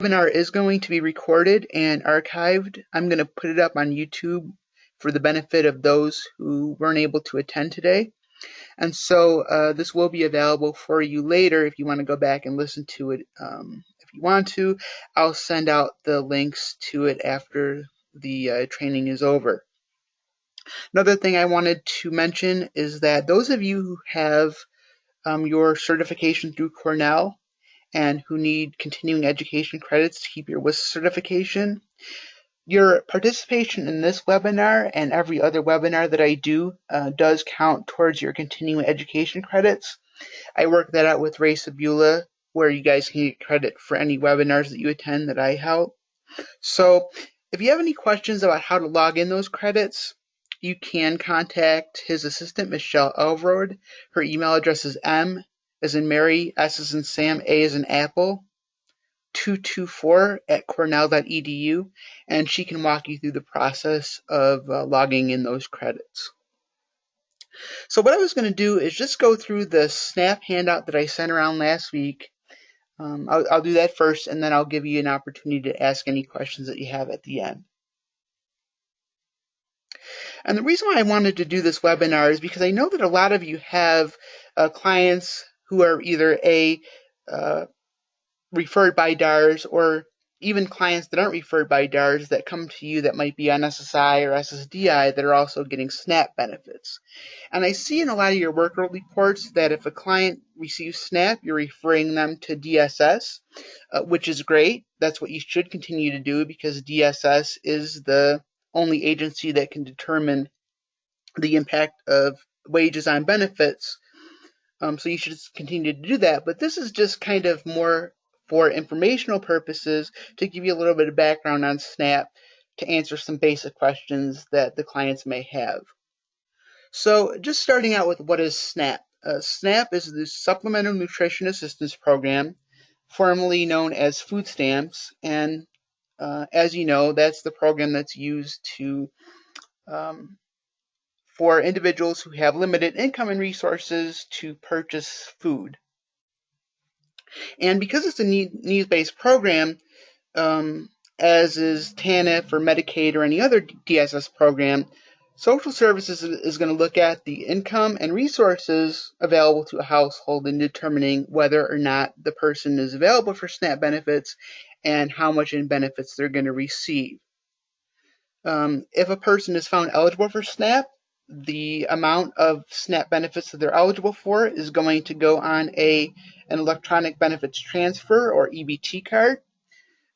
Webinar is going to be recorded and archived. I'm going to put it up on YouTube for the benefit of those who weren't able to attend today. And so this will be available for you later if you want to go back and listen to it. If you want to, I'll send out the links to it after the training is over. Another thing I wanted to mention is that those of you who have your certification through Cornell and who need continuing education credits to keep your WISA certification, your participation in this webinar and every other webinar that I do does count towards your continuing education credits. I work that out with Ray Sabula, where you guys can get credit for any webinars that you attend that I help. So if you have any questions about how to log in those credits, you can contact his assistant, Michelle Elrod. Her email address is M as in Mary, S as in Sam, A as in Apple, 224@cornell.edu, and she can walk you through the process of logging in those credits. So what I was going to do is just go through the SNAP handout that I sent around last week. I'll do that first, and then I'll give you an opportunity to ask any questions that you have at the end. And the reason why I wanted to do this webinar is because I know that a lot of you have clients who are either referred by DARS or even clients that aren't referred by DARS that come to you that might be on SSI or SSDI that are also getting SNAP benefits. And I see in a lot of your work reports that if a client receives SNAP, you're referring them to DSS, which is great. That's what you should continue to do because DSS is the only agency that can determine the impact of wages on benefits. So you should continue to do that. But this is just kind of more for informational purposes to give you a little bit of background on SNAP to answer some basic questions that the clients may have. So just starting out with what is SNAP? SNAP is the Supplemental Nutrition Assistance Program, formerly known as food stamps. And as you know, that's the program that's used to for individuals who have limited income and resources to purchase food. And because it's a needs-based program, as is TANF or Medicaid or any other DSS program, Social Services is going to look at the income and resources available to a household in determining whether or not the person is available for SNAP benefits and how much in benefits they're going to receive. If a person is found eligible for SNAP, the amount of SNAP benefits that they're eligible for is going to go on an electronic benefits transfer or EBT card.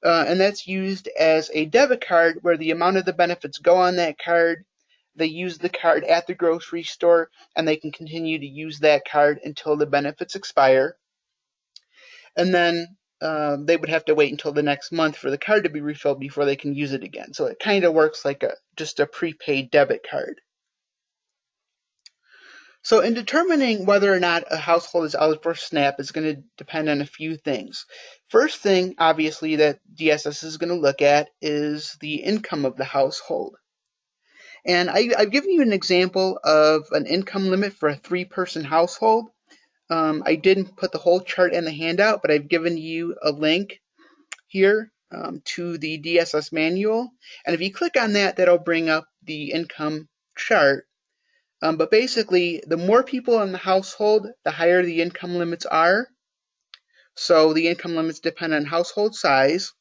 And that's used as a debit card where the amount of the benefits go on that card. They use the card at the grocery store and they can continue to use that card until the benefits expire. And then they would have to wait until the next month for the card to be refilled before they can use it again. So it kind of works like just a prepaid debit card. So in determining whether or not a household is eligible for SNAP is going to depend on a few things. First thing, obviously, that DSS is going to look at is the income of the household. And I've given you an example of an income limit for a 3-person household. I didn't put the whole chart in the handout, but I've given you a link here to the DSS manual. And if you click on that, that'll bring up the income chart. But basically, the more people in the household, the higher the income limits are. So the income limits depend on household size.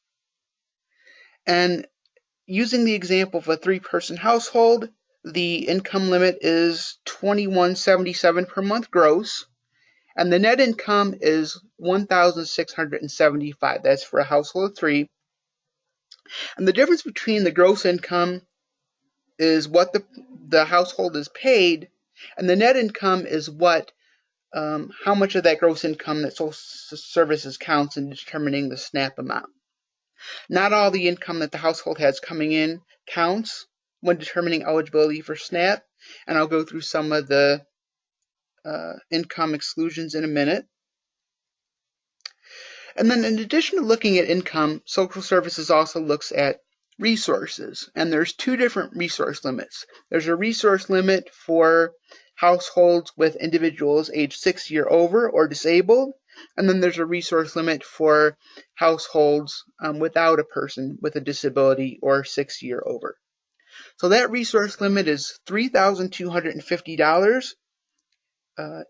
And using the example of a 3-person household, the income limit is $2,177 per month gross. And the net income is $1,675. That's for a household of 3. And the difference between the gross income is what the household is paid, and the net income is what how much of that gross income that Social Services counts in determining the SNAP amount. Not all the income that the household has coming in counts when determining eligibility for SNAP, and I'll go through some of the income exclusions in a minute. And then in addition to looking at income, Social Services also looks at resources, and there's 2 different resource limits. There's a resource limit for households with individuals age 60 or over or disabled, And then there's a resource limit for households without a person with a disability or 60 or over. So that resource limit is $3,250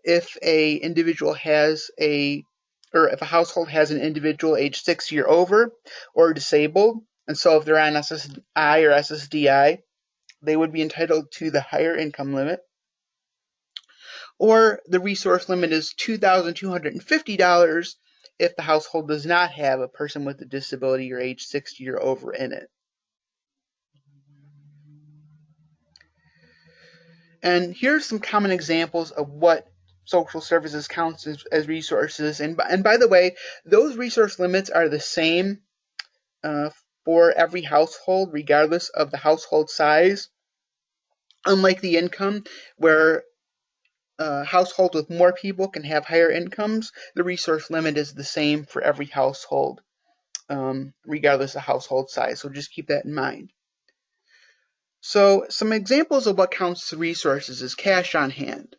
if a individual has or if a household has an individual age 60 or over or disabled. And so if they're on SSI or SSDI, they would be entitled to the higher income limit. Or the resource limit is $2,250 if the household does not have a person with a disability or age 60 or over in it. And here's some common examples of what social services counts as resources. And by the way, those resource limits are the same for every household, regardless of the household size. Unlike the income, where households with more people can have higher incomes, the resource limit is the same for every household, regardless of household size. So just keep that in mind. So some examples of what counts as resources is cash on hand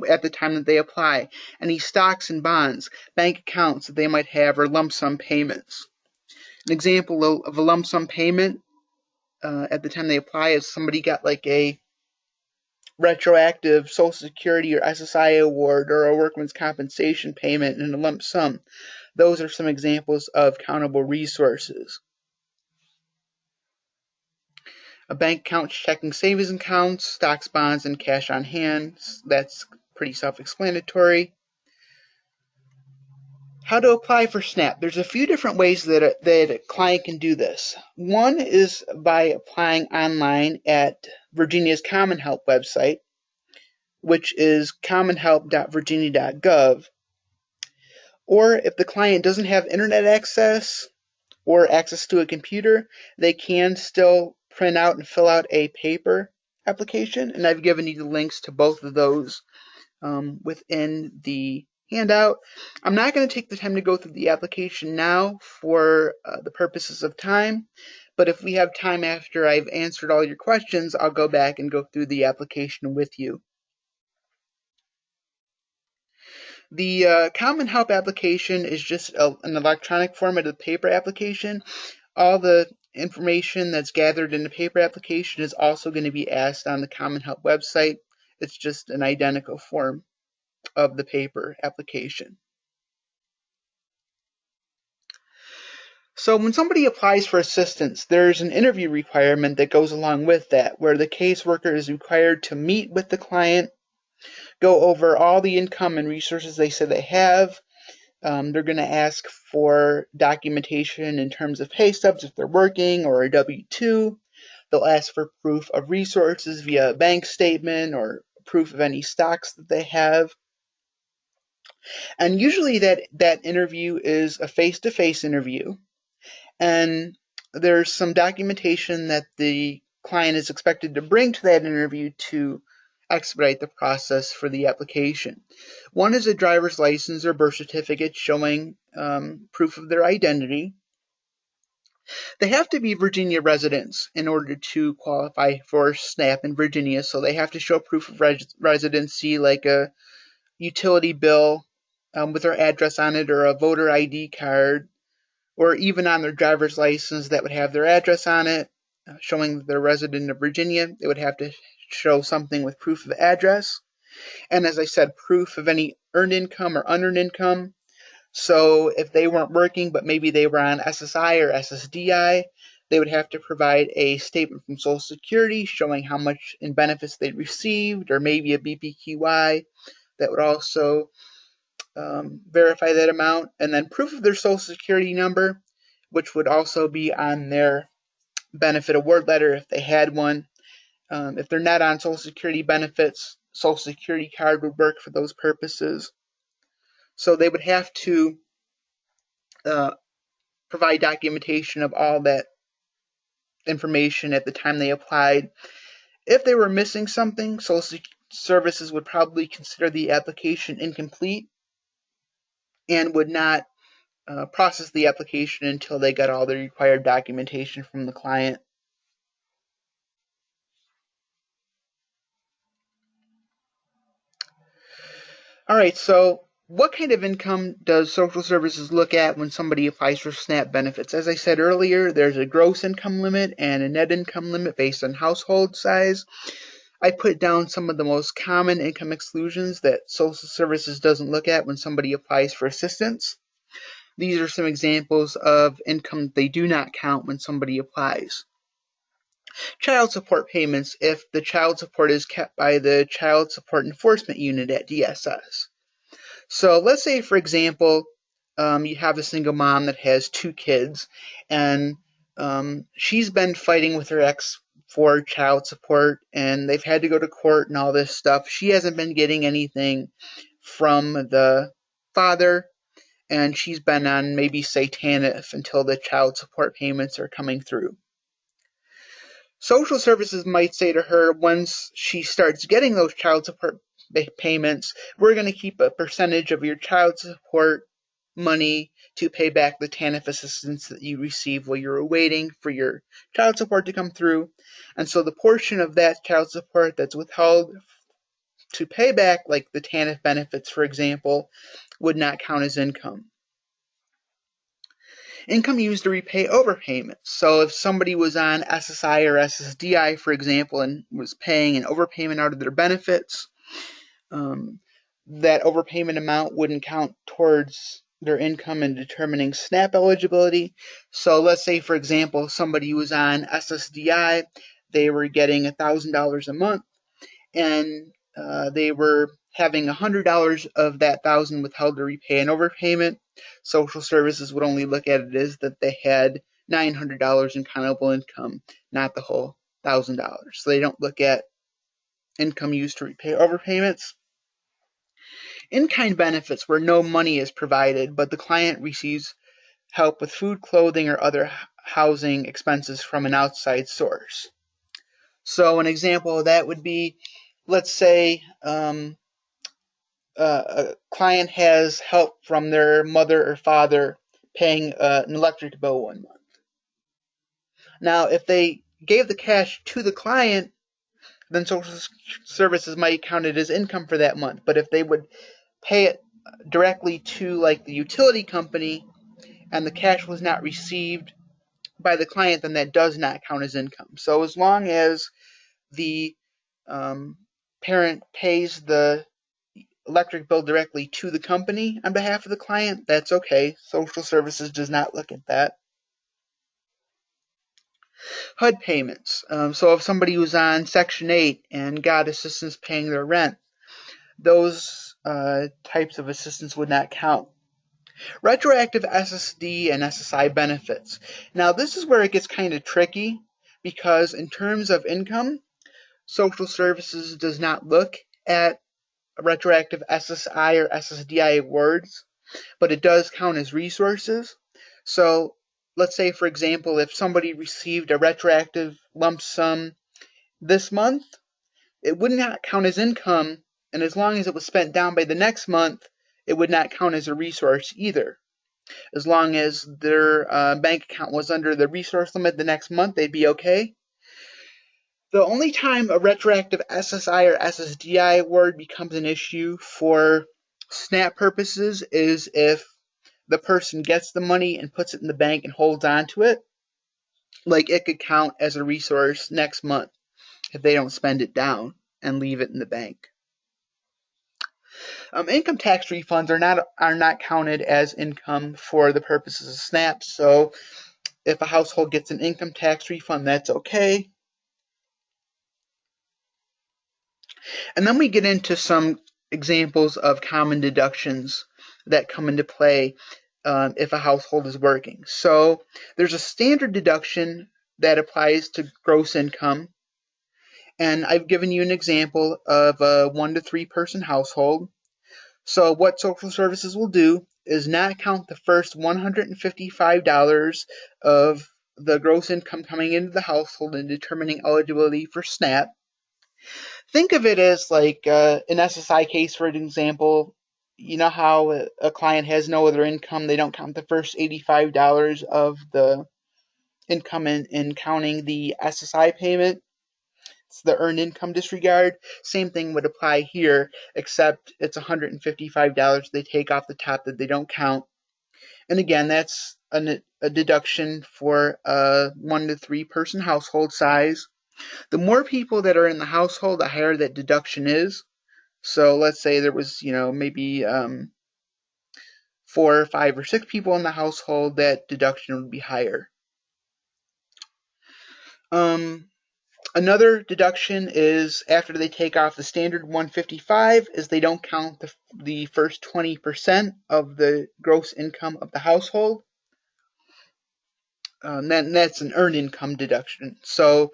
at the time that they apply, any stocks and bonds, bank accounts that they might have, or lump sum payments. An example of a lump sum payment at the time they apply is somebody got like a retroactive Social Security or SSI award or a workman's compensation payment in a lump sum. Those are some examples of countable resources. A bank account, checking savings accounts, stocks, bonds, and cash on hand. That's pretty self-explanatory. How to apply for SNAP. There's a few different ways that a client can do this. One is by applying online at Virginia's Common Help website, which is commonhelp.virginia.gov. Or if the client doesn't have internet access or access to a computer, they can still print out and fill out a paper application. And I've given you the links to both of those within the handout. I'm not going to take the time to go through the application now for the purposes of time, but if we have time after I've answered all your questions, I'll go back and go through the application with you. The Common Help application is just an electronic format of the paper application. All the information that's gathered in the paper application is also going to be asked on the Common Help website. It's just an identical form of the paper application. So when somebody applies for assistance, there's an interview requirement that goes along with that, where the caseworker is required to meet with the client, go over all the income and resources they say they have. They're going to ask for documentation in terms of pay stubs if they're working, or a W-2. They'll ask for proof of resources via a bank statement or proof of any stocks that they have. And usually that interview is a face-to-face interview. And there's some documentation that the client is expected to bring to that interview to expedite the process for the application. One is a driver's license or birth certificate showing proof of their identity. They have to be Virginia residents in order to qualify for SNAP in Virginia, so they have to show proof of residency, like a utility bill with their address on it, or a voter ID card, or even on their driver's license that would have their address on it, showing that they're a resident of Virginia. They would have to show something with proof of address. And as I said, proof of any earned income or unearned income. So if they weren't working, but maybe they were on SSI or SSDI, they would have to provide a statement from Social Security showing how much in benefits they received, or maybe a BPQI that would also verify that amount, and then proof of their Social Security number, which would also be on their benefit award letter if they had one. If they're not on Social Security benefits, Social Security card would work for those purposes. So they would have to provide documentation of all that information at the time they applied. If they were missing something, Social Services would probably consider the application incomplete and would not process the application until they got all the required documentation from the client. All right, so what kind of income does social services look at when somebody applies for SNAP benefits? As I said earlier, there's a gross income limit and a net income limit based on household size. I put down some of the most common income exclusions that social services doesn't look at when somebody applies for assistance. These are some examples of income they do not count when somebody applies. Child support payments if the child support is kept by the Child Support Enforcement Unit at DSS. So let's say, for example, you have a single mom that has 2 kids, and she's been fighting with her ex for child support, and they've had to go to court and all this stuff. She hasn't been getting anything from the father, and she's been on maybe say TANF until the child support payments are coming through. Social services might say to her, once she starts getting those child support payments, we're going to keep a percentage of your child support money to pay back the TANF assistance that you received while you're waiting for your child support to come through. And so the portion of that child support that's withheld to pay back, like the TANF benefits, for example, would not count as income. Income used to repay overpayments. So if somebody was on SSI or SSDI, for example, and was paying an overpayment out of their benefits, that overpayment amount wouldn't count towards their income in determining SNAP eligibility. So let's say, for example, somebody was on SSDI, they were getting $1,000 a month, and they were having $100 of that $1,000 withheld to repay an overpayment. Social services would only look at it as that they had $900 in countable income, not the whole $1,000. So they don't look at income used to repay overpayments. In-kind benefits where no money is provided, but the client receives help with food, clothing, or other housing expenses from an outside source. So an example of that would be, let's say a client has help from their mother or father paying an electric bill one month. Now, if they gave the cash to the client, then social services might count it as income for that month. But if they would pay it directly to like the utility company and the cash was not received by the client, then that does not count as income. So as long as the parent pays the electric bill directly to the company on behalf of the client, that's okay. Social services does not look at that. HUD payments. So if somebody was on Section 8 and got assistance paying their rent, those types of assistance would not count. Retroactive SSD and SSI benefits. Now this is where it gets kind of tricky, because in terms of income, social services does not look at retroactive SSI or SSDI awards, but it does count as resources. So let's say, for example, if somebody received a retroactive lump sum this month, it would not count as income, and as long as it was spent down by the next month, it would not count as a resource either. As long as their bank account was under the resource limit the next month, they'd be okay. The only time a retroactive SSI or SSDI award becomes an issue for SNAP purposes is if the person gets the money and puts it in the bank and holds on to it. Like, it could count as a resource next month if they don't spend it down and leave it in the bank. Income tax refunds are not counted as income for the purposes of SNAP. So if a household gets an income tax refund, that's okay. And then we get into some examples of common deductions that come into play if a household is working. So there's a standard deduction that applies to gross income. And I've given you an example of a 1 to 3 person household. So what social services will do is not count the first $155 of the gross income coming into the household in determining eligibility for SNAP. Think of it as like an SSI case, for example. You know how a client has no other income, they don't count the first $85 of the income in counting the SSI payment. That's the earned income disregard. Same thing would apply here, except it's $155 they take off the top that they don't count. And again, that's a deduction for a 1 to 3 person household size. The more people that are in the household, the higher that deduction is. So let's say there was, maybe 4, 5, or 6 people in the household, that deduction would be higher. Another deduction is after they take off the standard 155 is they don't count the first 20% of the gross income of the household. That's an earned income deduction. So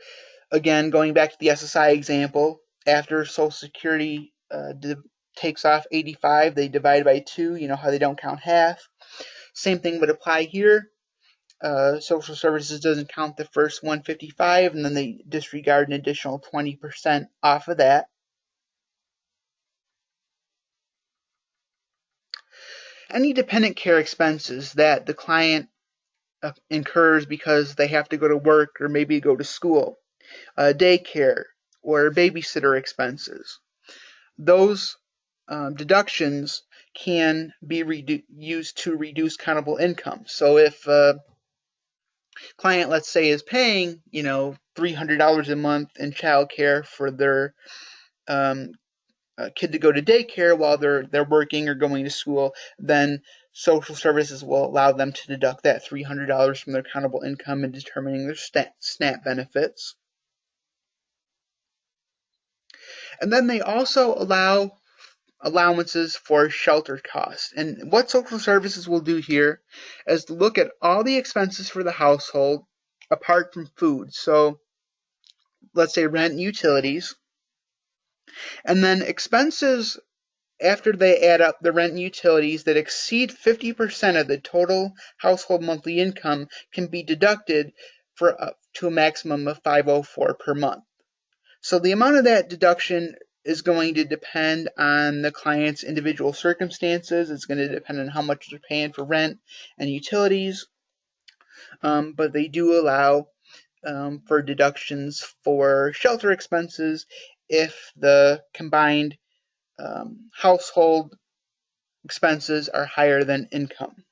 again, going back to the SSI example, after Social Security takes off 85, they divide by 2. You know how they don't count half. Same thing would apply here. Social Services doesn't count the first 155, and then they disregard an additional 20% off of that. Any dependent care expenses that the client incurs because they have to go to work or maybe go to school, daycare, or babysitter expenses. Those deductions can be used to reduce countable income. So if a client, let's say, is paying, $300 a month in child care for their kid to go to daycare while they're working or going to school, then Social Services will allow them to deduct that $300 from their countable income in determining their SNAP benefits. And then they also allow allowances for shelter costs. And what Social Services will do here is to look at all the expenses for the household apart from food. So let's say rent and utilities. And then expenses after they add up the rent and utilities that exceed 50% of the total household monthly income can be deducted for up to a maximum of $504 per month. So the amount of that deduction is going to depend on the client's individual circumstances. It's going to depend on how much they're paying for rent and utilities. But they do allow for deductions for shelter expenses if the combined household expenses are higher than income.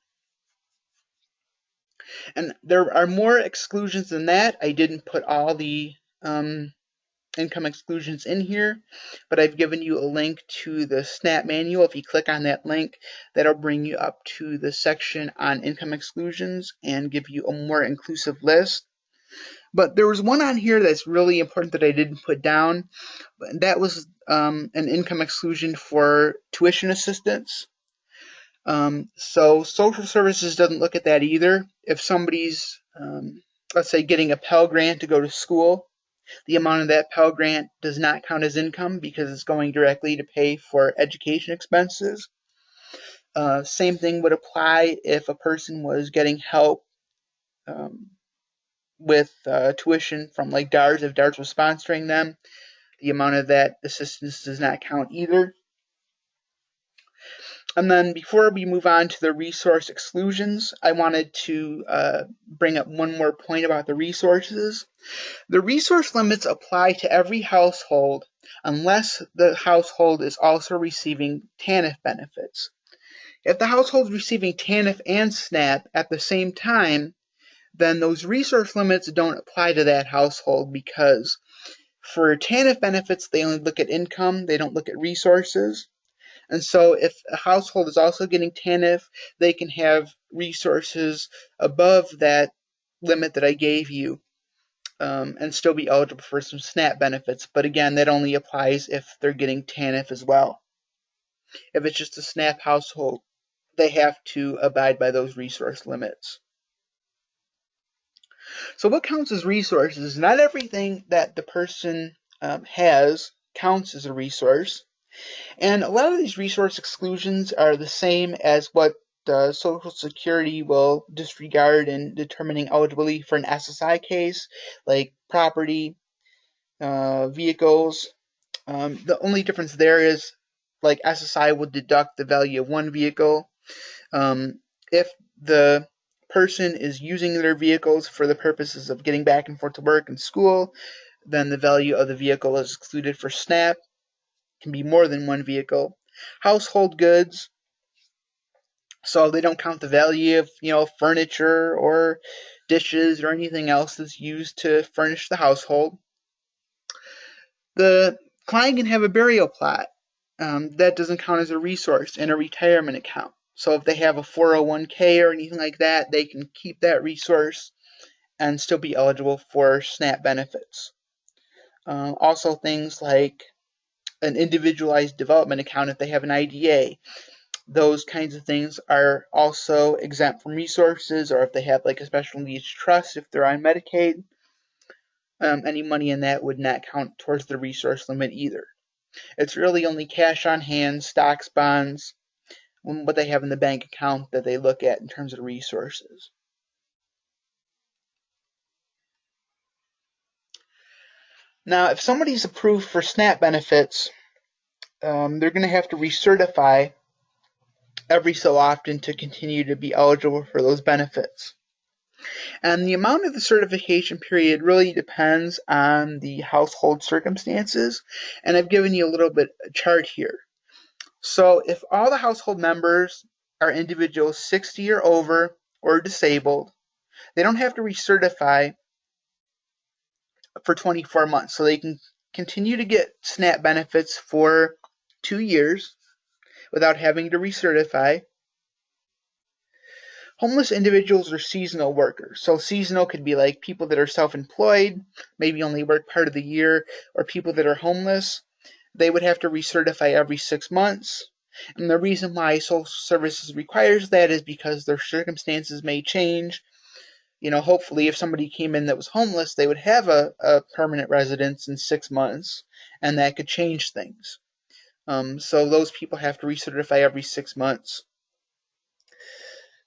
And there are more exclusions than that. I didn't put all the income exclusions in here, but I've given you a link to the SNAP manual. If you click on that link, that'll bring you up to the section on income exclusions and give you a more inclusive list. But there was one on here that's really important that I didn't put down. That was an income exclusion for tuition assistance. So Social Services doesn't look at that either. If somebody's, let's say, getting a Pell Grant to go to school, the amount of that Pell Grant does not count as income because it's going directly to pay for education expenses. Same thing would apply if a person was getting help with tuition from like DARS. If DARS was sponsoring them, the amount of that assistance does not count either. And then before we move on to the resource exclusions, I wanted to bring up one more point about the resources. The resource limits apply to every household unless the household is also receiving TANF benefits. If the household is receiving TANF and SNAP at the same time, then those resource limits don't apply to that household because for TANF benefits, they only look at income, they don't look at resources. And so if a household is also getting TANF, they can have resources above that limit that I gave you and still be eligible for some SNAP benefits. But again, that only applies if they're getting TANF as well. If it's just a SNAP household, they have to abide by those resource limits. So what counts as resources? Not everything that the person has counts as a resource. And a lot of these resource exclusions are the same as what Social Security will disregard in determining eligibility for an SSI case, like property, vehicles. The only difference there is like SSI will deduct the value of one vehicle. If the person is using their vehicles for the purposes of getting back and forth to work and school, then the value of the vehicle is excluded for SNAP. It can be more than one vehicle. Household goods, so they don't count the value of furniture or dishes or anything else that's used to furnish the household. The client can have a burial plot. That doesn't count as a resource in a retirement account. So if they have a 401k or anything like that, they can keep that resource and still be eligible for SNAP benefits. Also things like an individualized development account if they have an IDA. Those kinds of things are also exempt from resources, or if they have like a special needs trust, if they're on Medicaid, any money in that would not count towards the resource limit either. It's really only cash on hand, stocks, bonds, what they have in the bank account that they look at in terms of resources. Now, if somebody's approved for SNAP benefits, they're going to have to recertify every so often to continue to be eligible for those benefits. And the amount of the certification period really depends on the household circumstances. And I've given you a little bit of a chart here. So if all the household members are individuals 60 or over or disabled, they don't have to recertify for 24 months. So they can continue to get SNAP benefits for 2 years without having to recertify. Homeless individuals are seasonal workers. So seasonal could be like people that are self-employed, maybe only work part of the year, or people that are homeless. They would have to recertify every 6 months. And the reason why social services requires that is because their circumstances may change. Hopefully if somebody came in that was homeless, they would have a permanent residence in 6 months, and that could change things. So those people have to recertify every 6 months.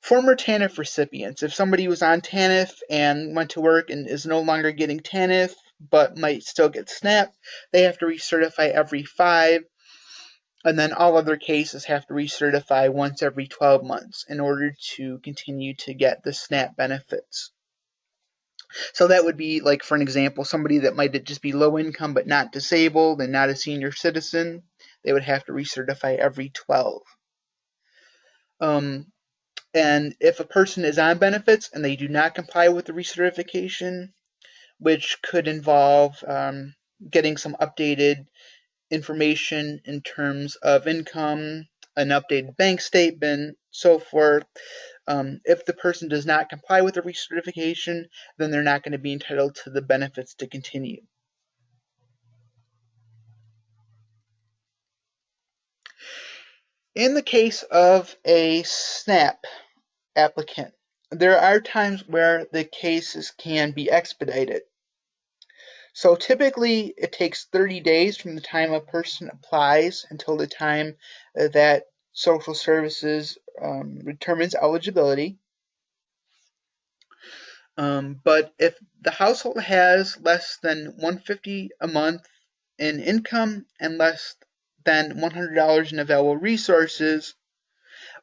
Former TANF recipients. If somebody was on TANF and went to work and is no longer getting TANF but might still get SNAP, they have to recertify every 5. And then all other cases have to recertify once every 12 months in order to continue to get the SNAP benefits. So that would be, like, for an example, somebody that might just be low income but not disabled and not a senior citizen, they would have to recertify every 12. And if a person is on benefits and they do not comply with the recertification, which could involve getting some updated information in terms of income, an updated bank statement, so forth. If the person does not comply with the recertification, then they're not going to be entitled to the benefits to continue. In the case of a SNAP applicant, there are times where the cases can be expedited. So typically it takes 30 days from the time a person applies until the time that social services determines eligibility. But if the household has less than $150 a month in income and less than $100 in available resources,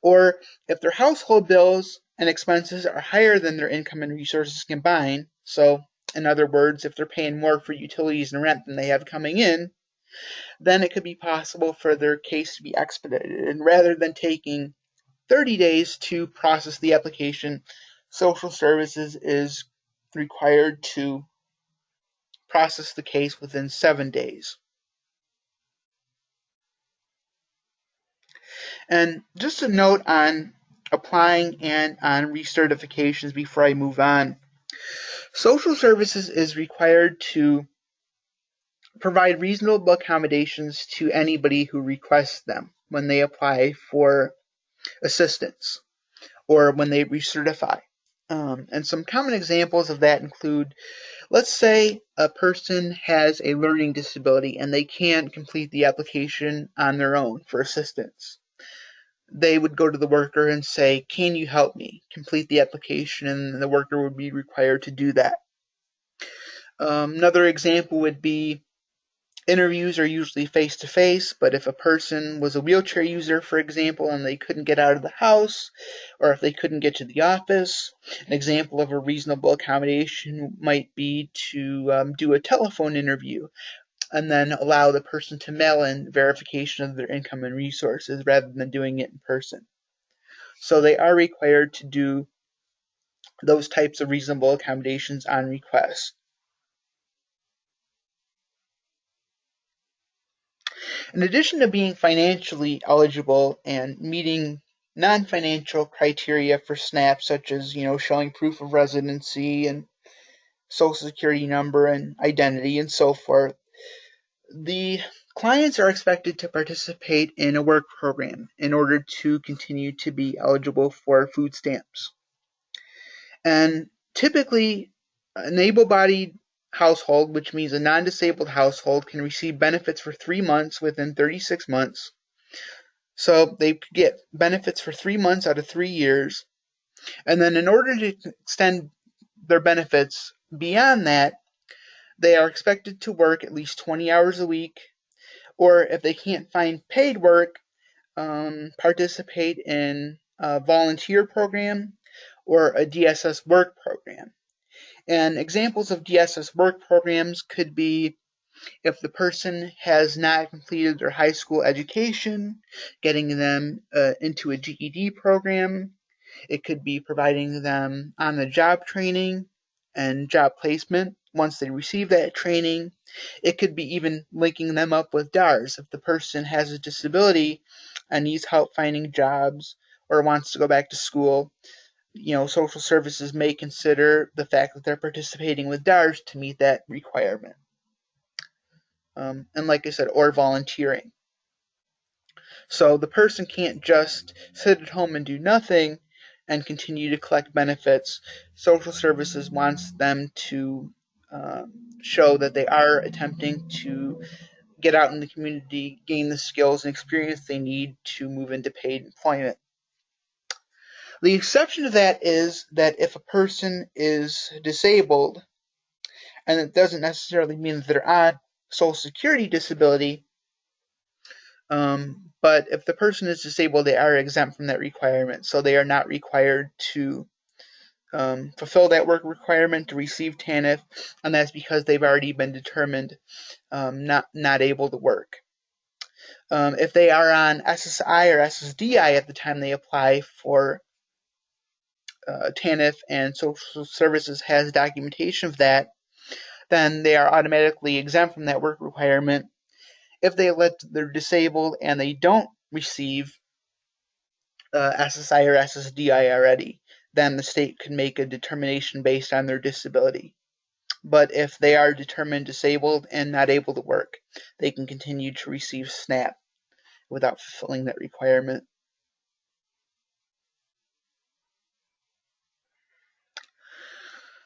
or if their household bills and expenses are higher than their income and resources combined, so in other words, if they're paying more for utilities and rent than they have coming in, then it could be possible for their case to be expedited. And rather than taking 30 days to process the application, social services is required to process the case within 7 days. And just a note on applying and on recertifications before I move on. Social services is required to provide reasonable accommodations to anybody who requests them when they apply for assistance or when they recertify. And some common examples of that include, let's say a person has a learning disability and they can't complete the application on their own for assistance. They would go to the worker and say, "Can you help me complete the application?" And the worker would be required to do that. Another example would be Interviews are usually face-to-face, but if a person was a wheelchair user, for example, and they couldn't get out of the house, or if they couldn't get to the office, an example of a reasonable accommodation might be to do a telephone interview and then allow the person to mail in verification of their income and resources rather than doing it in person. So they are required to do those types of reasonable accommodations on request. In addition to being financially eligible and meeting non-financial criteria for SNAP, such as showing proof of residency and social security number and identity and so forth, the clients are expected to participate in a work program in order to continue to be eligible for food stamps. And typically, an able-bodied household, which means a non-disabled household, can receive benefits for 3 months within 36 months. So they could get benefits for 3 months out of 3 years. And then in order to extend their benefits beyond that, they are expected to work at least 20 hours a week, or if they can't find paid work, participate in a volunteer program or a DSS work program. And examples of DSS work programs could be if the person has not completed their high school education, getting them into a GED program. It could be providing them on-the-job training and job placement once they receive that training. It could be even linking them up with DARS if the person has a disability and needs help finding jobs or wants to go back to school. Social services may consider the fact that they're participating with DARS to meet that requirement. And like I said, or volunteering. So the person can't just sit at home and do nothing and continue to collect benefits. Social services wants them to show that they are attempting to get out in the community, gain the skills and experience they need to move into paid employment. The exception to that is that if a person is disabled, and it doesn't necessarily mean that they're on Social Security disability, but if the person is disabled, they are exempt from that requirement. So they are not required to fulfill that work requirement to receive TANF, and that's because they've already been determined not able to work. If they are on SSI or SSDI at the time they apply for TANF and Social Services has documentation of that, then they are automatically exempt from that work requirement. If they're disabled and they don't receive SSI or SSDI already, then the state could make a determination based on their disability. But if they are determined disabled and not able to work, they can continue to receive SNAP without fulfilling that requirement.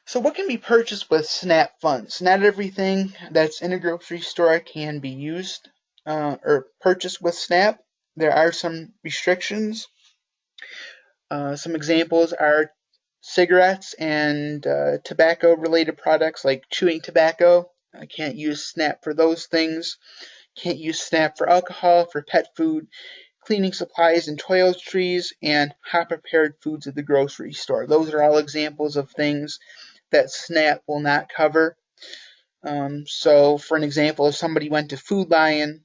So what can be purchased with SNAP funds? Not everything that's in a grocery store can be used or purchased with SNAP. There are some restrictions. Some examples are cigarettes and tobacco-related products like chewing tobacco. I can't use SNAP for those things. Can't use SNAP for alcohol, for pet food, cleaning supplies and toiletries, and hot-prepared foods at the grocery store. Those are all examples of things that SNAP will not cover. So for an example, if somebody went to Food Lion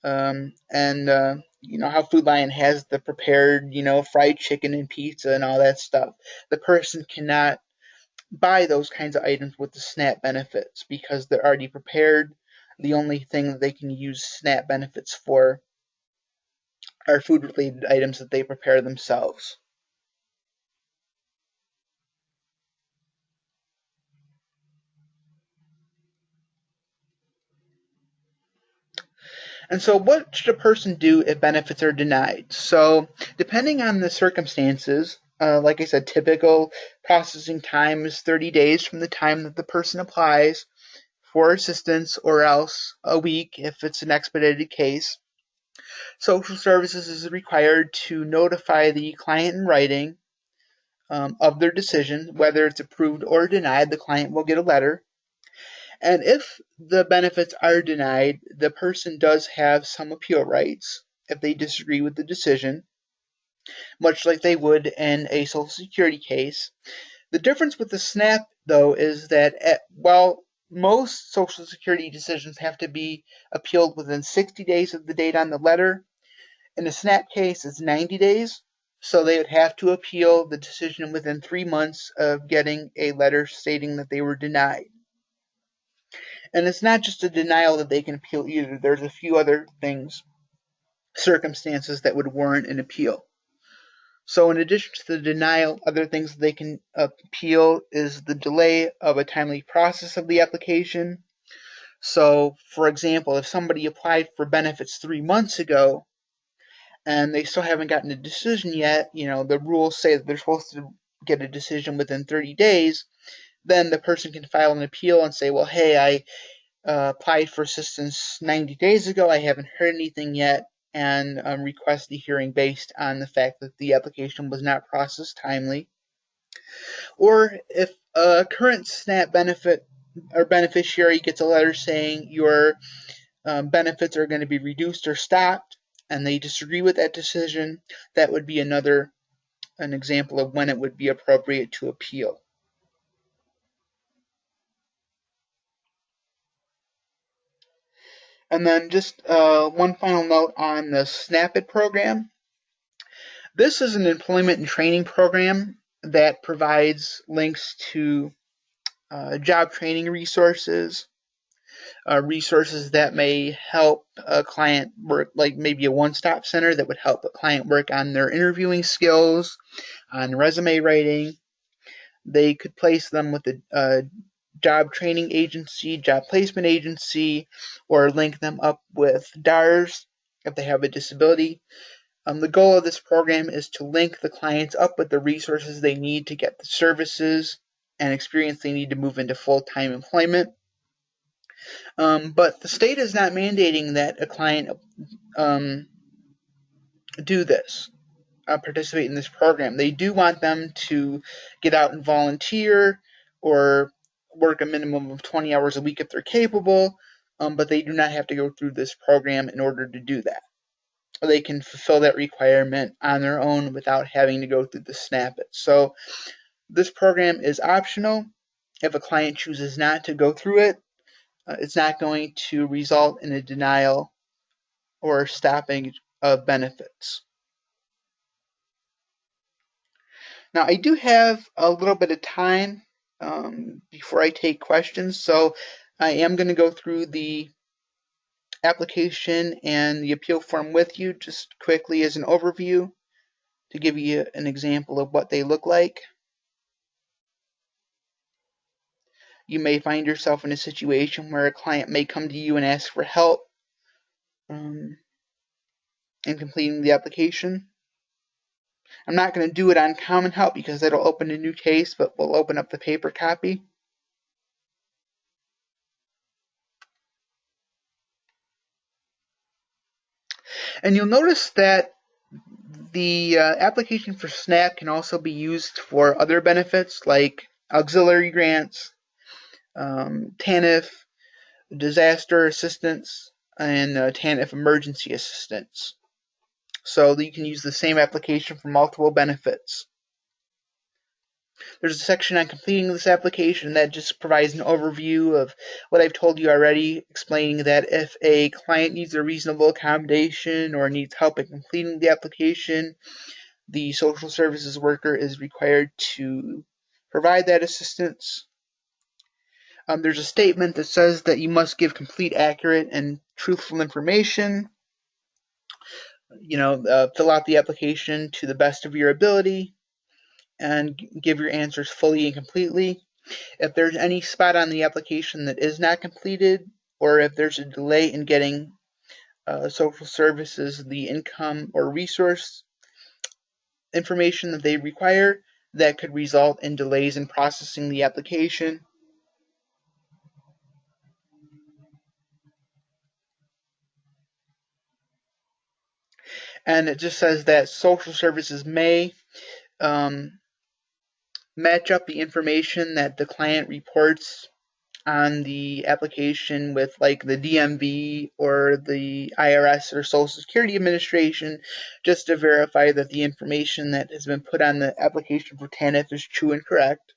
and how Food Lion has the prepared, fried chicken and pizza and all that stuff, the person cannot buy those kinds of items with the SNAP benefits because they're already prepared. The only thing that they can use SNAP benefits for are food-related items that they prepare themselves. And so what should a person do if benefits are denied? So depending on the circumstances, like I said, typical processing time is 30 days from the time that the person applies for assistance, or else a week if it's an expedited case. Social Services is required to notify the client in writing of their decision. Whether it's approved or denied, the client will get a letter. And if the benefits are denied, the person does have some appeal rights if they disagree with the decision, much like they would in a Social Security case. The difference with the SNAP, though, is that while most Social Security decisions have to be appealed within 60 days of the date on the letter, in the SNAP case, it's 90 days. So they would have to appeal the decision within 3 months of getting a letter stating that they were denied. And it's not just a denial that they can appeal either. There's a few other things, circumstances that would warrant an appeal. So in addition to the denial, other things that they can appeal is the delay of a timely process of the application. So, for example, if somebody applied for benefits 3 months ago and they still haven't gotten a decision yet, the rules say that they're supposed to get a decision within 30 days, then the person can file an appeal and say, well, hey, I applied for assistance 90 days ago, I haven't heard anything yet, and request the hearing based on the fact that the application was not processed timely. Or if a current SNAP benefit or beneficiary gets a letter saying your benefits are going to be reduced or stopped, and they disagree with that decision, that would be an example of when it would be appropriate to appeal. And then just one final note on the SNAP-IT program. This is an employment and training program that provides links to job training resources, resources that may help a client work, like maybe a one-stop center that would help a client work on their interviewing skills, on resume writing. They could place them with a job training agency, job placement agency, or link them up with DARS if they have a disability. The goal of this program is to link the clients up with the resources they need to get the services and experience they need to move into full-time employment. But the state is not mandating that a client do this, participate in this program. They do want them to get out and volunteer or work a minimum of 20 hours a week if they're capable, but they do not have to go through this program in order to do that. They can fulfill that requirement on their own without having to go through the SNAP-IT. So this program is optional. If a client chooses not to go through it, it's not going to result in a denial or stopping of benefits. Now, I do have a little bit of time before I take questions, so I am going to go through the application and the appeal form with you just quickly as an overview to give you an example of what they look like. You may find yourself in a situation where a client may come to you and ask for help in completing the application. I'm not going to do it on Common Help because that'll open a new case, but we'll open up the paper copy. And you'll notice that the application for SNAP can also be used for other benefits like auxiliary grants, TANF, disaster assistance, and TANF emergency assistance. So you can use the same application for multiple benefits. There's a section on completing this application that just provides an overview of what I've told you already, explaining that if a client needs a reasonable accommodation or needs help in completing the application, the social services worker is required to provide that assistance. There's a statement that says that you must give complete, accurate, and truthful information. Fill out the application to the best of your ability and give your answers fully and completely. If there's any spot on the application that is not completed, or if there's a delay in getting social services the income or resource information that they require, that could result in delays in processing the application. And it just says that social services may match up the information that the client reports on the application with like the DMV or the IRS or Social Security Administration, just to verify that the information that has been put on the application for TANF is true and correct.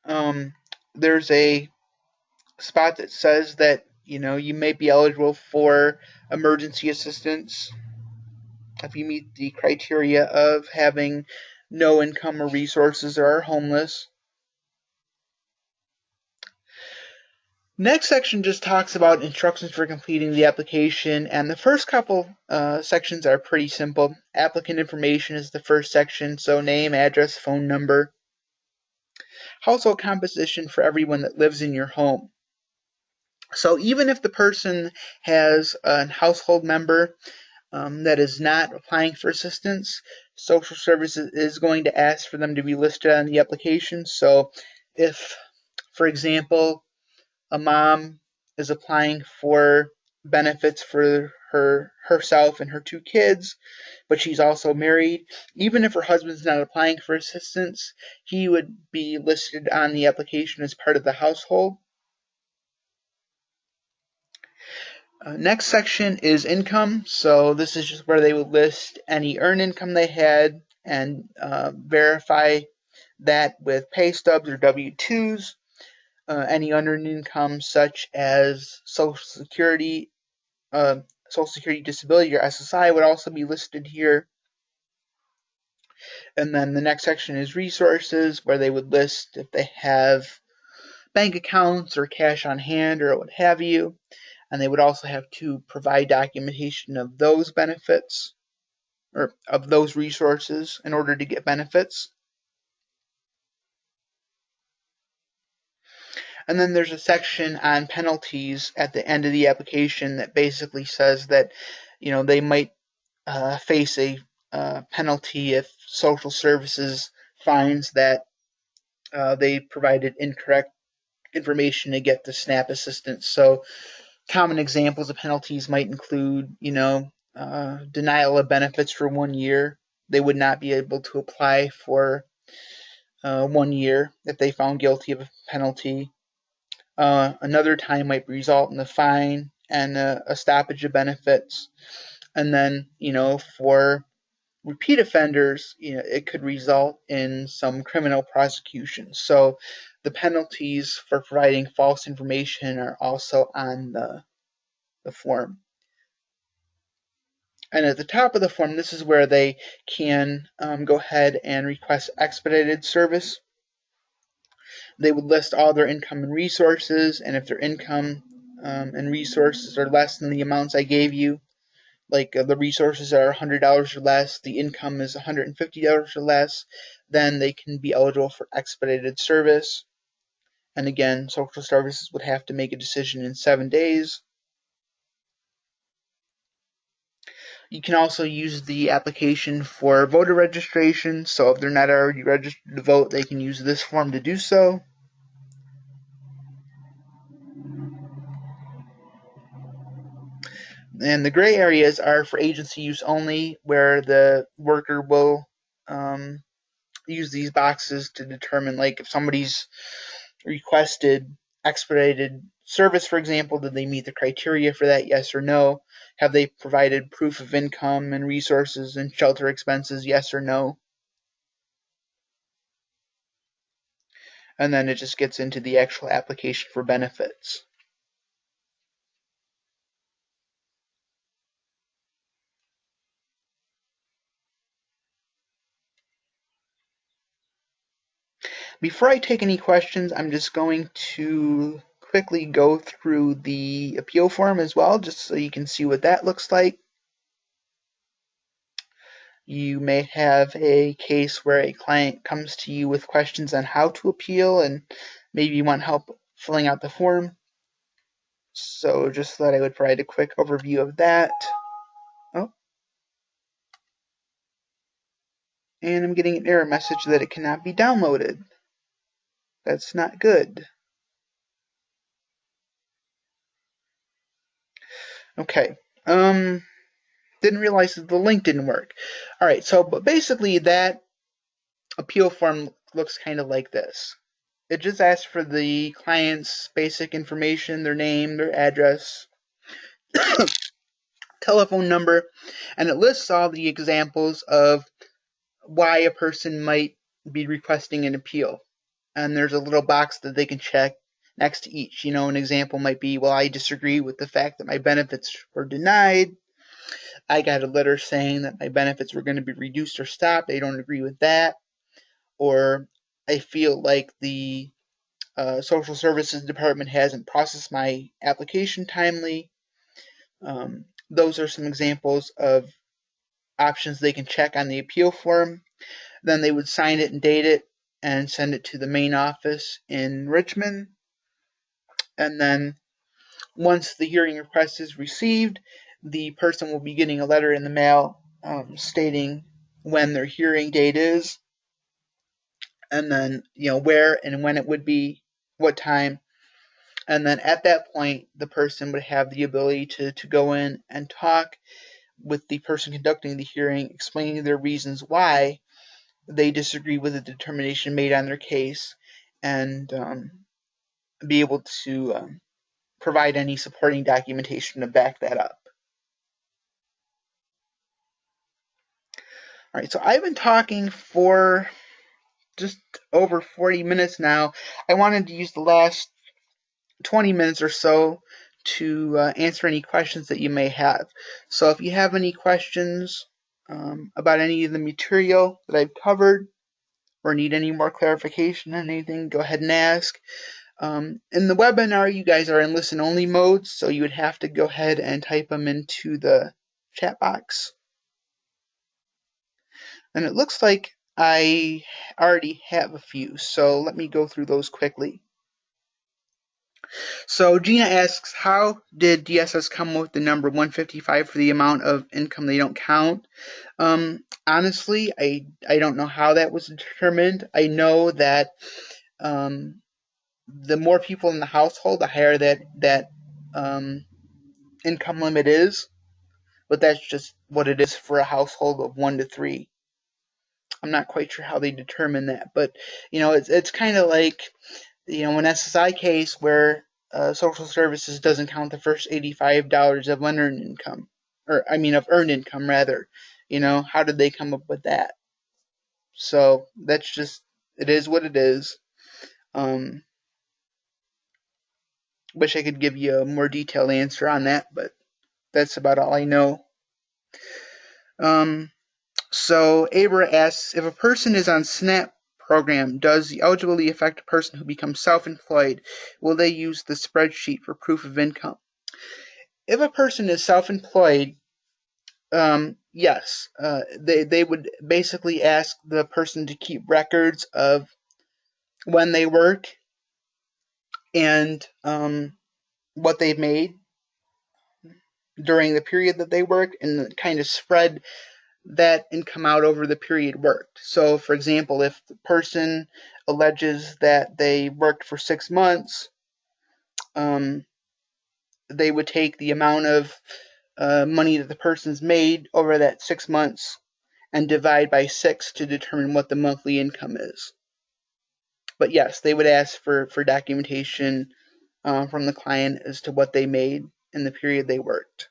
Um, there's a spot that says that you may be eligible for emergency assistance if you meet the criteria of having no income or resources or are homeless. Next section just talks about instructions for completing the application, and the first couple sections are pretty simple. Applicant information is the first section, so name, address, phone number. Household composition for everyone that lives in your home. So even if the person has a household member that is not applying for assistance, social services is going to ask for them to be listed on the application. So if, for example, a mom is applying for benefits for herself and her 2 kids, but she's also married, even if her husband's not applying for assistance, he would be listed on the application as part of the household. Next section is income. So this is just where they would list any earned income they had and verify that with pay stubs or W-2s. Any unearned income such as Social Security Disability, or SSI, would also be listed here. And then the next section is resources, where they would list if they have bank accounts or cash on hand or what have you. And they would also have to provide documentation of those benefits or of those resources in order to get benefits. And then there's a section on penalties at the end of the application that basically says that they might face a penalty if social services finds that they provided incorrect information to get the SNAP assistance. So common examples of penalties might include, denial of benefits for 1 year. They would not be able to apply for 1 year if they found guilty of a penalty. Another time might result in a fine and a stoppage of benefits. And then, for repeat offenders, it could result in some criminal prosecution. So the penalties for providing false information are also on the form. And at the top of the form, this is where they can go ahead and request expedited service. They would list all their income and resources, and if their income and resources are less than the amounts I gave you, like the resources are $100 or less, the income is $150 or less, then they can be eligible for expedited service. And again, social services would have to make a decision in 7 days. You can also use the application for voter registration, so if they're not already registered to vote, they can use this form to do so. And the gray areas are for agency use only, where the worker will use these boxes to determine, like, if somebody's requested expedited service, for example, did they meet the criteria for that, yes or no? Have they provided proof of income and resources and shelter expenses, yes or no? And then it just gets into the actual application for benefits. Before I take any questions, I'm just going to quickly go through the appeal form as well, just so you can see what that looks like. You may have a case where a client comes to you with questions on how to appeal, and maybe you want help filling out the form. So just thought I would provide a quick overview of that. Oh, and I'm getting an error message that it cannot be downloaded. That's not good. Okay. Didn't realize that the link didn't work. All right, so but basically that appeal form looks kind of like this. It just asks for the client's basic information, their name, their address, telephone number, and it lists all the examples of why a person might be requesting an appeal. And there's a little box that they can check next to each. An example might be, well, I disagree with the fact that my benefits were denied. I got a letter saying that my benefits were going to be reduced or stopped. I don't agree with that. Or I feel like the social services department hasn't processed my application timely. Those are some examples of options they can check on the appeal form. Then they would sign it and date it and send it to the main office in Richmond. And then once the hearing request is received, the person will be getting a letter in the mail stating when their hearing date is, and then where and when it would be, what time. And then at that point, the person would have the ability to go in and talk with the person conducting the hearing, explaining their reasons why they disagree with the determination made on their case, and be able to provide any supporting documentation to back that up. All right, so I've been talking for just over 40 minutes now. I wanted to use the last 20 minutes or so to answer any questions that you may have. So if you have any questions about any of the material that I've covered, or need any more clarification on anything, go ahead and ask. In the webinar, you guys are in listen-only mode, so you would have to go ahead and type them into the chat box. And it looks like I already have a few, so let me go through those quickly. So Gina asks, how did DSS come up with the number 155 for the amount of income they don't count? Honestly, I don't know how that was determined. I know that the more people in the household, the higher that income limit is. But that's just what it is for a household of 1 to 3. I'm not quite sure how they determine that, but it's kind of like an SSI case where social services doesn't count the first $85 of unearned income, of earned income rather. How did they come up with that? So that's just, it is what it is. Wish I could give you a more detailed answer on that, but that's about all I know. So Abra asks, if a person is on SNAP program, does the eligibility affect a person who becomes self-employed? Will they use the spreadsheet for proof of income? If a person is self-employed, yes, they would basically ask the person to keep records of when they work and what they've made during the period that they work, and kind of spread that income out over the period worked. So, for example, if the person alleges that they worked for 6 months, they would take the amount of money that the person's made over that 6 months and divide by 6 to determine what the monthly income is. But yes, they would ask for documentation from the client as to what they made in the period they worked.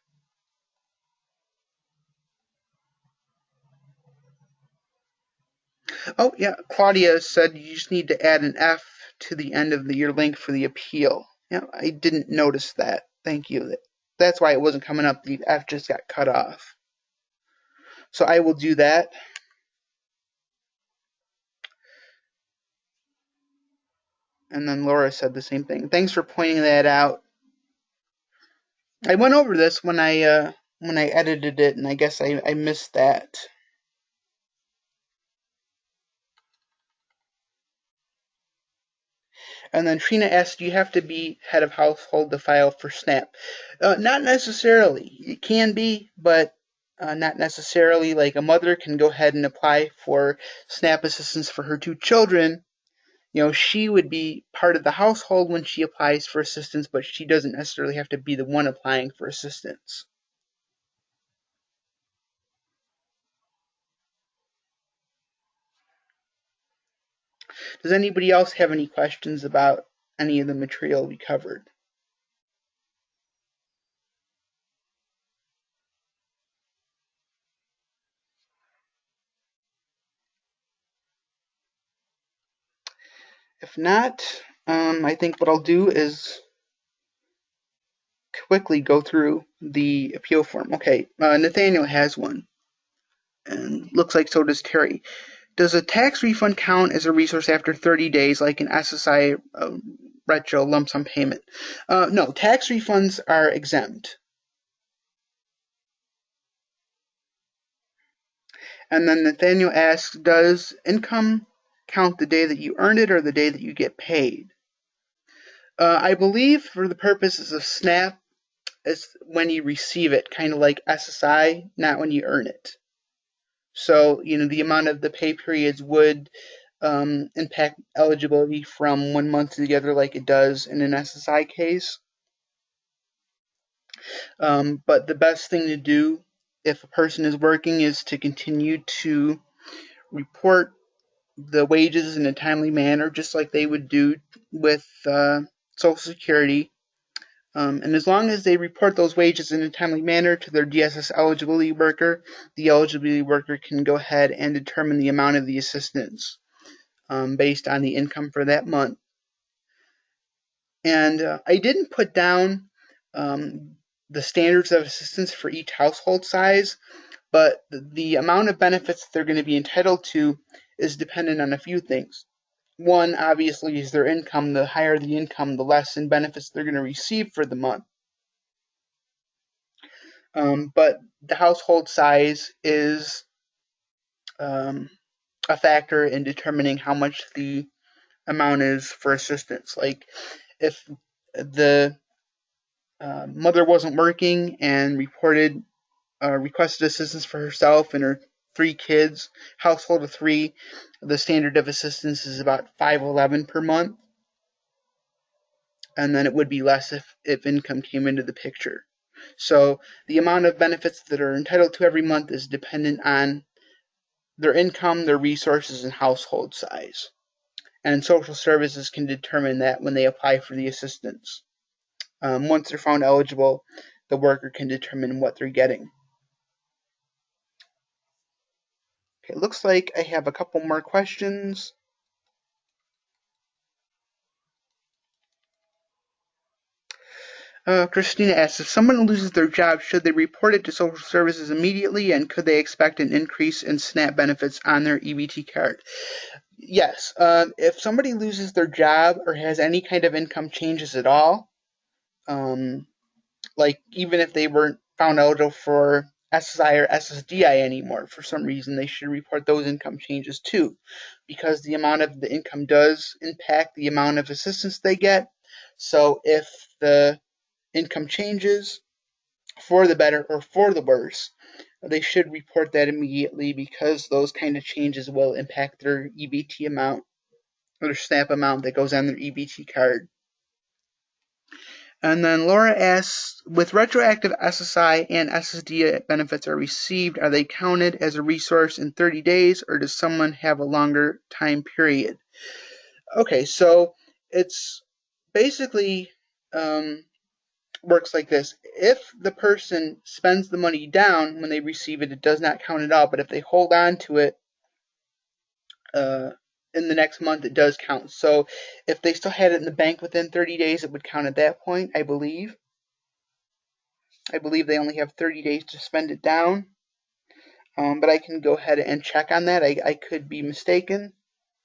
Oh, yeah, Claudia said you just need to add an F to the end of your link for the appeal. Yeah, I didn't notice that. Thank you. That's why it wasn't coming up. The F just got cut off. So I will do that. And then Laura said the same thing. Thanks for pointing that out. I went over this when I edited it, and I guess I missed that. And then Trina asked, do you have to be head of household to file for SNAP? Not necessarily. It can be, but not necessarily. Like a mother can go ahead and apply for SNAP assistance for her 2 children. She would be part of the household when she applies for assistance, but she doesn't necessarily have to be the one applying for assistance. Does anybody else have any questions about any of the material we covered? If not, I think what I'll do is quickly go through the appeal form. Okay, Nathaniel has one, and looks like so does Terry. Does a tax refund count as a resource after 30 days, like an SSI retro lump sum payment? No, tax refunds are exempt. And then Nathaniel asks, does income count the day that you earn it or the day that you get paid? I believe for the purposes of SNAP, it's when you receive it, kind of like SSI, not when you earn it. So, the amount of the pay periods would impact eligibility from 1 month to the other like it does in an SSI case. But the best thing to do if a person is working is to continue to report the wages in a timely manner, just like they would do with Social Security. And as long as they report those wages in a timely manner to their DSS eligibility worker, the eligibility worker can go ahead and determine the amount of the assistance based on the income for that month. And I didn't put down the standards of assistance for each household size, but the amount of benefits they're going to be entitled to is dependent on a few things. One, obviously, is their income. The higher the income, the less in benefits they're going to receive for the month. But the household size is a factor in determining how much the amount is for assistance. Like if the mother wasn't working and requested assistance for herself and her 3 kids, household of 3, the standard of assistance is about $511 per month, and then it would be less if income came into the picture. So the amount of benefits that are entitled to every month is dependent on their income, their resources, and household size. And social services can determine that when they apply for the assistance. Once they're found eligible, the worker can determine what they're getting. Okay, looks like I have a couple more questions. Christina asks, if someone loses their job, should they report it to social services immediately, and could they expect an increase in SNAP benefits on their EBT card? Yes. If somebody loses their job or has any kind of income changes at all, like even if they weren't found eligible for SSI or SSDI anymore for some reason, they should report those income changes too, because the amount of the income does impact the amount of assistance they get. So if the income changes for the better or for the worse, they should report that immediately, because those kind of changes will impact their EBT amount or their SNAP amount that goes on their EBT card. And then Laura asks, with retroactive SSI and SSD benefits are received, are they counted as a resource in 30 days, or does someone have a longer time period? Okay, so it's basically works like this. If the person spends the money down when they receive it, it does not count at all. But if they hold on to it in the next month, it does count. So if they still had it in the bank within 30 days, it would count at that point, I believe. I believe they only have 30 days to spend it down. But I can go ahead and check on that. I could be mistaken,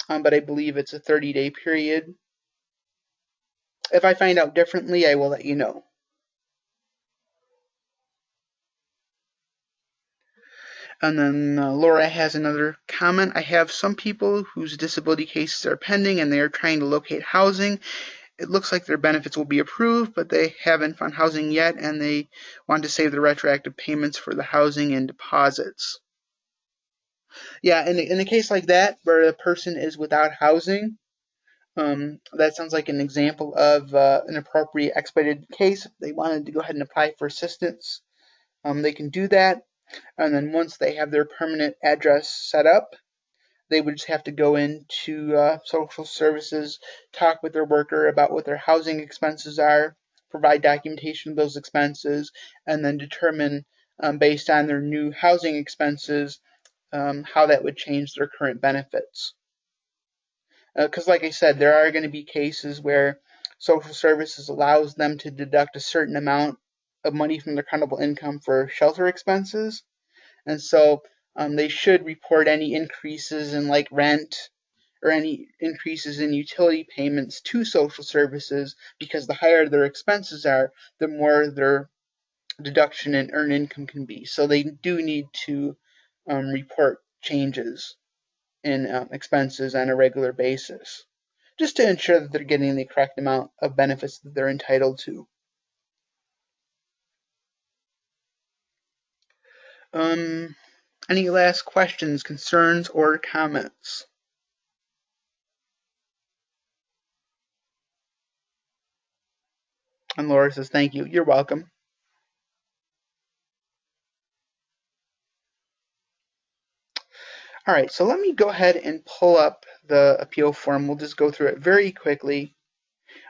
but I believe it's a 30-day period. If I find out differently, I will let you know. And then Laura has another comment. I have some people whose disability cases are pending and they are trying to locate housing. It looks like their benefits will be approved, but they haven't found housing yet, and they want to save the retroactive payments for the housing and deposits. Yeah, in a case like that, where a person is without housing, that sounds like an example of an appropriate expedited case. If they wanted to go ahead and apply for assistance, they can do that. And then once they have their permanent address set up, they would just have to go into social services, talk with their worker about what their housing expenses are, provide documentation of those expenses, and then determine, based on their new housing expenses, how that would change their current benefits. Because like I said, there are going to be cases where social services allows them to deduct a certain amount of money from their countable income for shelter expenses. And so they should report any increases in like rent or any increases in utility payments to social services, because the higher their expenses are, the more their deduction in earned income can be. So they do need to report changes in expenses on a regular basis, just to ensure that they're getting the correct amount of benefits that they're entitled to. Any last questions, concerns, or comments? And Laura says, thank you. You're welcome. All right, so let me go ahead and pull up the appeal form. We'll just go through it very quickly.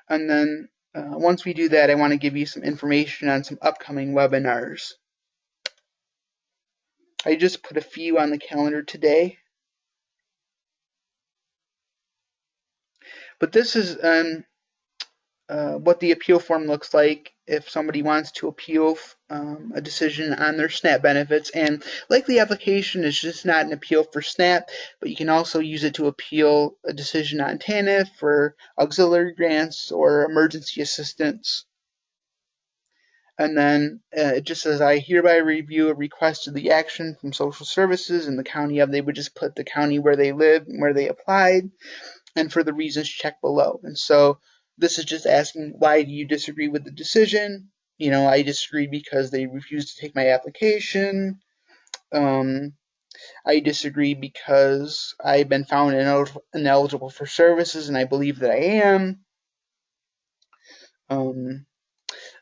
And then once we do that, I want to give you some information on some upcoming webinars. I just put a few on the calendar today. But this is what the appeal form looks like if somebody wants to appeal a decision on their SNAP benefits. And like the application is just not an appeal for SNAP, but you can also use it to appeal a decision on TANF for auxiliary grants or emergency assistance. And then it just says, I hereby review a request of the action from social services in the county of, they would just put the county where they live and where they applied, and for the reasons checked below. And so this is just asking, why do you disagree with the decision? You know, I disagree because they refused to take my application. I disagree because I've been found ineligible for services, and I believe that I am.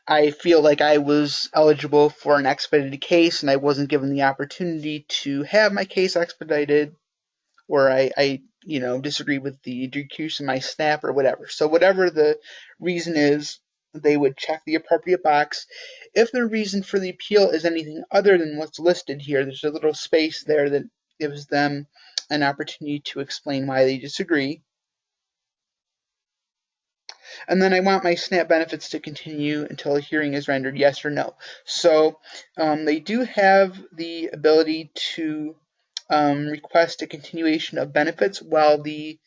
I feel like I was eligible for an expedited case, and I wasn't given the opportunity to have my case expedited, or I disagree with the decrease in my SNAP or whatever. So whatever the reason is, they would check the appropriate box. If the reason for the appeal is anything other than what's listed here, there's a little space there that gives them an opportunity to explain why they disagree. And then I want my SNAP benefits to continue until a hearing is rendered yes or no. So they do have the ability to request a continuation of benefits while the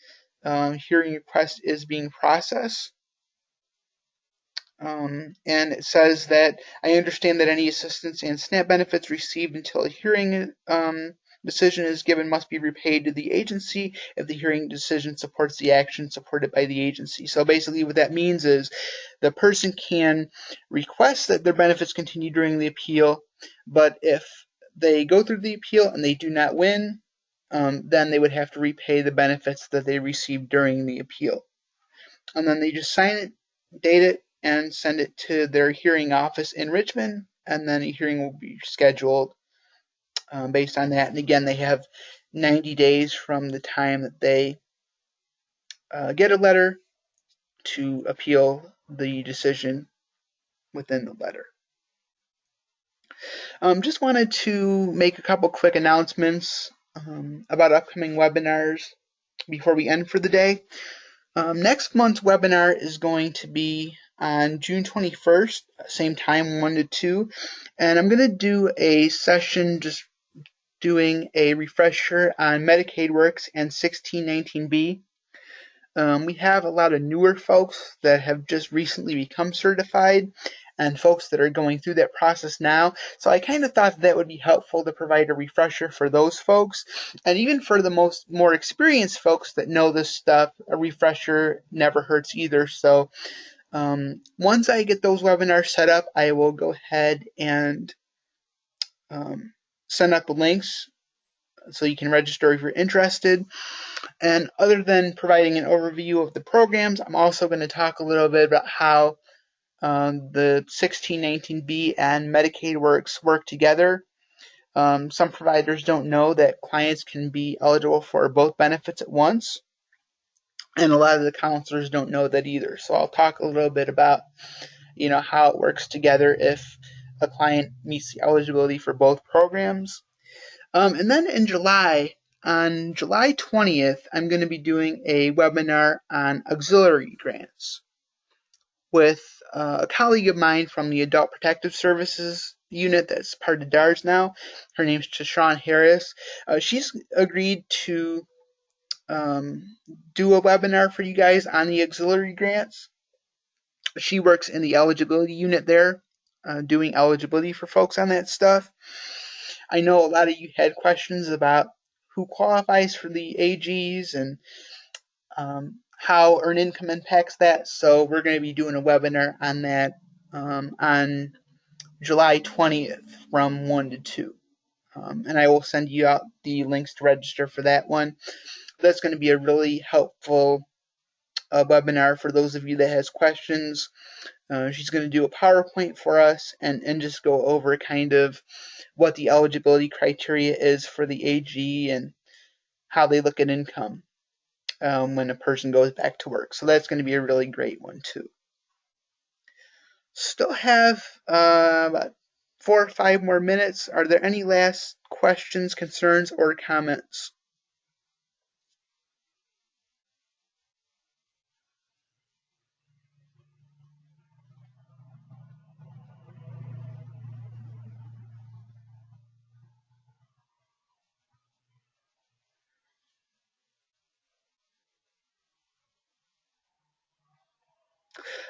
hearing request is being processed. And it says that I understand that any assistance and SNAP benefits received until a hearing decision is given must be repaid to the agency if the hearing decision supports the action supported by the agency. So basically what that means is the person can request that their benefits continue during the appeal, but if they go through the appeal and they do not win, then they would have to repay the benefits that they received during the appeal. And then they just sign it, date it, and send it to their hearing office in Richmond, and then a hearing will be scheduled based on that. And again, they have 90 days from the time that they get a letter to appeal the decision within the letter. Just wanted to make a couple quick announcements about upcoming webinars before we end for the day. Next month's webinar is going to be on June 21st, same time, 1 to 2. And I'm going to do a session just doing a refresher on Medicaid Works and 1619B. We have a lot of newer folks that have just recently become certified and folks that are going through that process now. So I kind of thought that would be helpful to provide a refresher for those folks. And even for the more experienced folks that know this stuff, a refresher never hurts either. So once I get those webinars set up, I will go ahead and send out the links so you can register if you're interested. And other than providing an overview of the programs, I'm also going to talk a little bit about how the 1619B and Medicaid Works work together. Some providers don't know that clients can be eligible for both benefits at once, and a lot of the counselors don't know that either. So I'll talk a little bit about, how it works together if a client meets the eligibility for both programs. And then on July 20th, I'm going to be doing a webinar on auxiliary grants with a colleague of mine from the Adult Protective Services unit that's part of DARS now. Her name's Tashawn Harris. She's agreed to do a webinar for you guys on the auxiliary grants. She works in the eligibility unit there, doing eligibility for folks on that stuff. I know a lot of you had questions about who qualifies for the AGs and how earned income impacts that. So we're going to be doing a webinar on that on July 20th from 1 to 2. And I will send you out the links to register for that one. That's going to be a really helpful webinar for those of you that has questions. She's going to do a PowerPoint for us and just go over kind of what the eligibility criteria is for the AG and how they look at income when a person goes back to work. So that's going to be a really great one too. Still have about 4 or 5 more minutes. Are there any last questions, concerns, or comments?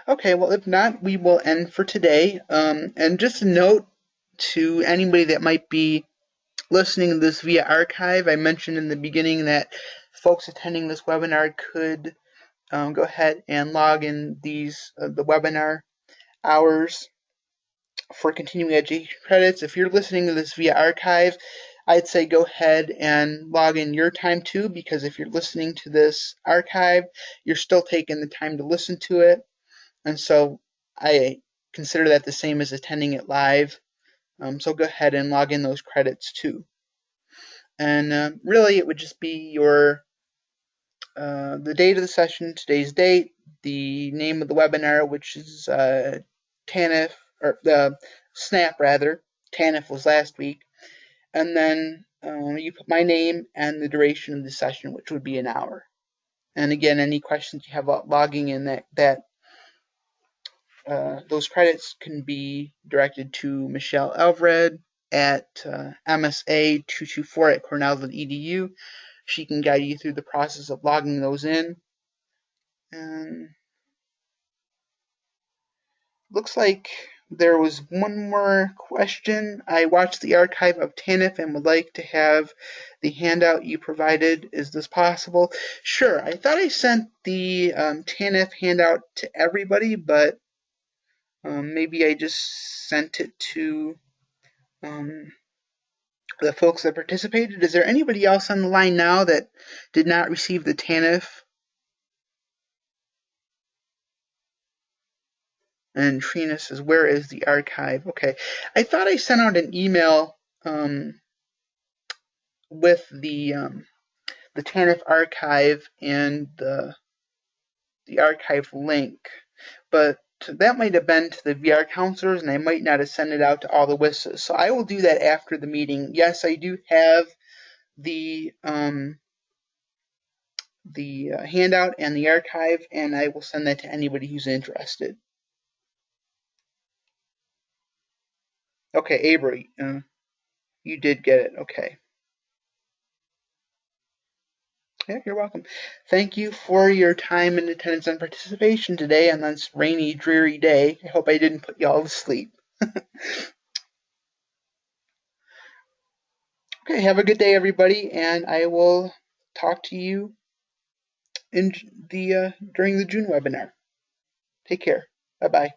Okay, well, if not, we will end for today. And just a note to anybody that might be listening to this via archive, I mentioned in the beginning that folks attending this webinar could go ahead and log in the webinar hours for continuing education credits. If you're listening to this via archive, I'd say go ahead and log in your time too, because if you're listening to this archive, you're still taking the time to listen to it. And so I consider that the same as attending it live. So go ahead and log in those credits too. And really, it would just be the date of the session, today's date, the name of the webinar, which is TANF, or SNAP rather. TANF was last week. And then you put my name and the duration of the session, which would be an hour. And again, any questions you have about logging in those credits can be directed to Michelle Elvred at MSA224 at Cornell.edu. She can guide you through the process of logging those in. And looks like there was one more question. I watched the archive of TANF and would like to have the handout you provided. Is this possible? Sure. I thought I sent the TANF handout to everybody, but maybe I just sent it to the folks that participated. Is there anybody else on the line now that did not receive the TANF? And Trina says, where is the archive? Okay. I thought I sent out an email with the TANF archive and the archive link, but that might have been to the VR counselors, and I might not have sent it out to all the WISAs. So I will do that after the meeting. Yes, I do have the handout and the archive, and I will send that to anybody who's interested. Okay, Avery, you did get it. Okay. Yeah, you're welcome. Thank you for your time and attendance and participation today on this rainy, dreary day. I hope I didn't put you all to sleep. Okay, have a good day, everybody, and I will talk to you in during the June webinar. Take care. Bye-bye.